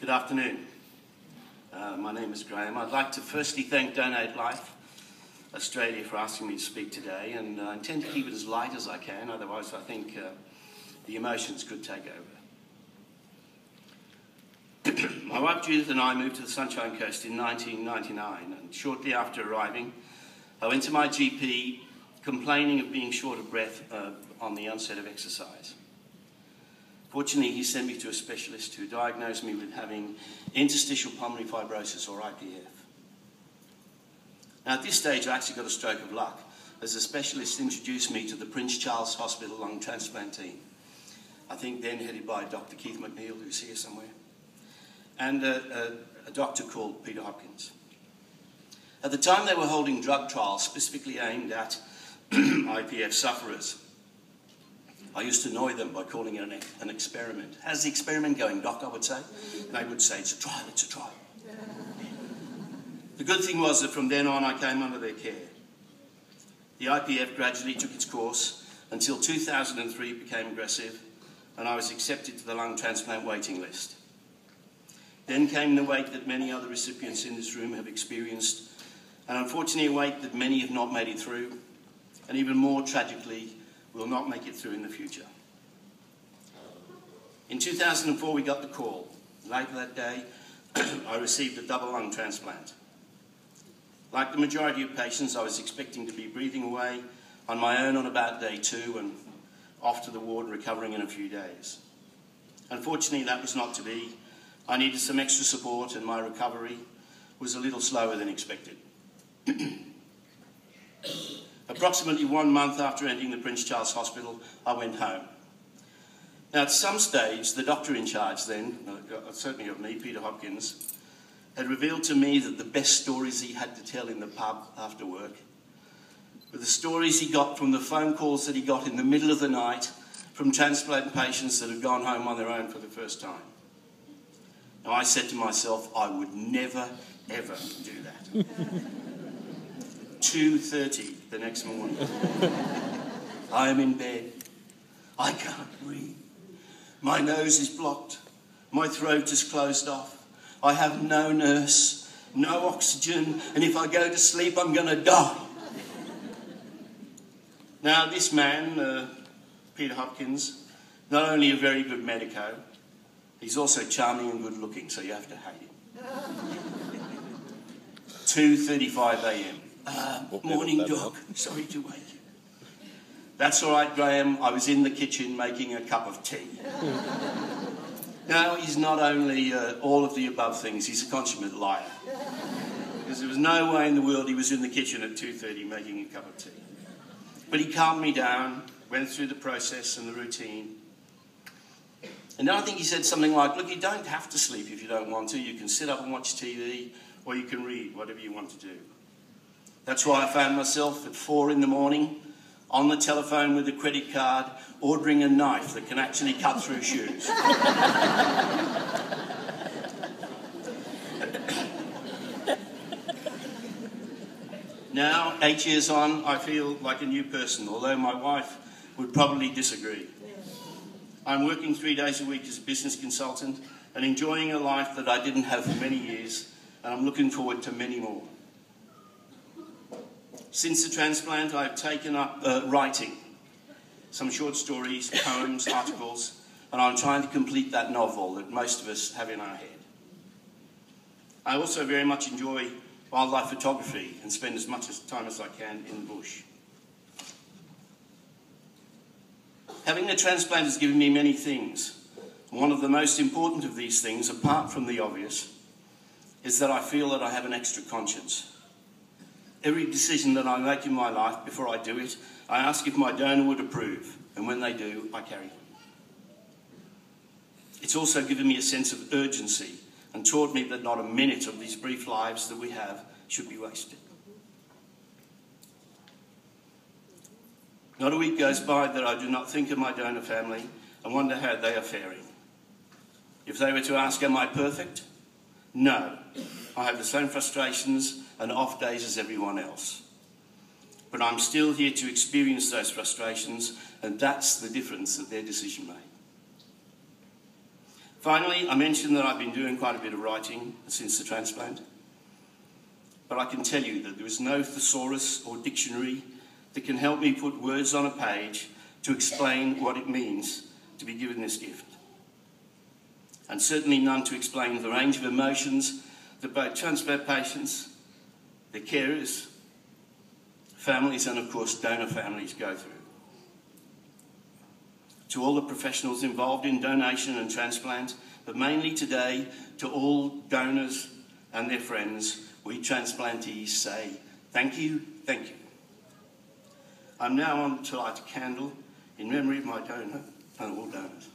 Good afternoon. My name is Graham. I'd like to firstly thank Donate Life Australia for asking me to speak today, and I intend to keep it as light as I can, otherwise I think the emotions could take over. My wife Judith and I moved to the Sunshine Coast in 1999, and shortly after arriving I went to my GP complaining of being short of breath on the onset of exercise. Fortunately, he sent me to a specialist who diagnosed me with having interstitial pulmonary fibrosis, or IPF. Now, at this stage, I actually got a stroke of luck, as a specialist introduced me to the Prince Charles Hospital lung transplant team, I think then headed by Dr. Keith McNeil, who's here somewhere, and a doctor called Peter Hopkins. At the time, they were holding drug trials specifically aimed at IPF sufferers. I used to annoy them by calling it an experiment. How's the experiment going, Doc, I would say? And they would say, it's a trial, it's a trial. The good thing was that from then on I came under their care. The IPF gradually took its course until 2003 became aggressive and I was accepted to the lung transplant waiting list. Then came the wait that many other recipients in this room have experienced, and unfortunately a wait that many have not made it through, and even more tragically, will not make it through in the future. In 2004, we got the call. Later that day, I received a double lung transplant. Like the majority of patients, I was expecting to be breathing away on my own on about day 2 and off to the ward recovering in a few days. Unfortunately, that was not to be. I needed some extra support and my recovery was a little slower than expected. Approximately 1 month after entering the Prince Charles Hospital, I went home. Now, at some stage, the doctor in charge then, certainly of me, Peter Hopkins, had revealed to me that the best stories he had to tell in the pub after work were the stories he got from the phone calls that he got in the middle of the night from transplant patients that had gone home on their own for the first time. Now, I said to myself, I would never, ever do that. 2:30 the next morning. I am in bed. I can't breathe. My nose is blocked. My throat is closed off. I have no nurse, no oxygen, and if I go to sleep, I'm going to die. Now, this man, Peter Hopkins, not only a very good medico, he's also charming and good looking, so you have to hate him. 2:35 a.m. Morning, Doc. Sorry to wake you. That's all right, Graham. I was in the kitchen making a cup of tea. Now, he's not only all of the above things, he's a consummate liar. Because there was no way in the world he was in the kitchen at 2:30 making a cup of tea. But he calmed me down, went through the process and the routine. And then I think he said something like, look, you don't have to sleep if you don't want to. You can sit up and watch TV, or you can read, whatever you want to do. That's why I found myself at 4 in the morning on the telephone with a credit card ordering a knife that can actually cut through shoes. Now, 8 years on, I feel like a new person, although my wife would probably disagree. I'm working 3 days a week as a business consultant and enjoying a life that I didn't have for many years, and I'm looking forward to many more. Since the transplant, I've taken up writing, some short stories, poems, articles, and I'm trying to complete that novel that most of us have in our head. I also very much enjoy wildlife photography and spend as much time as I can in the bush. Having the transplant has given me many things. One of the most important of these things, apart from the obvious, is that I feel that I have an extra conscience. Every decision that I make in my life, before I do it, I ask if my donor would approve, and when they do, I carry them. It's also given me a sense of urgency and taught me that not a minute of these brief lives that we have should be wasted. Not a week goes by that I do not think of my donor family and wonder how they are faring. If they were to ask, am I perfect? No. I have the same frustrations and off days as everyone else. But I'm still here to experience those frustrations, and that's the difference that their decision made. Finally, I mentioned that I've been doing quite a bit of writing since the transplant, but I can tell you that there is no thesaurus or dictionary that can help me put words on a page to explain what it means to be given this gift. And certainly none to explain the range of emotions that both transplant patients, their carers, families and of course donor families go through. To all the professionals involved in donation and transplant, but mainly today to all donors and their friends, we transplantees say thank you, thank you. I'm now on to light a candle in memory of my donor and all donors.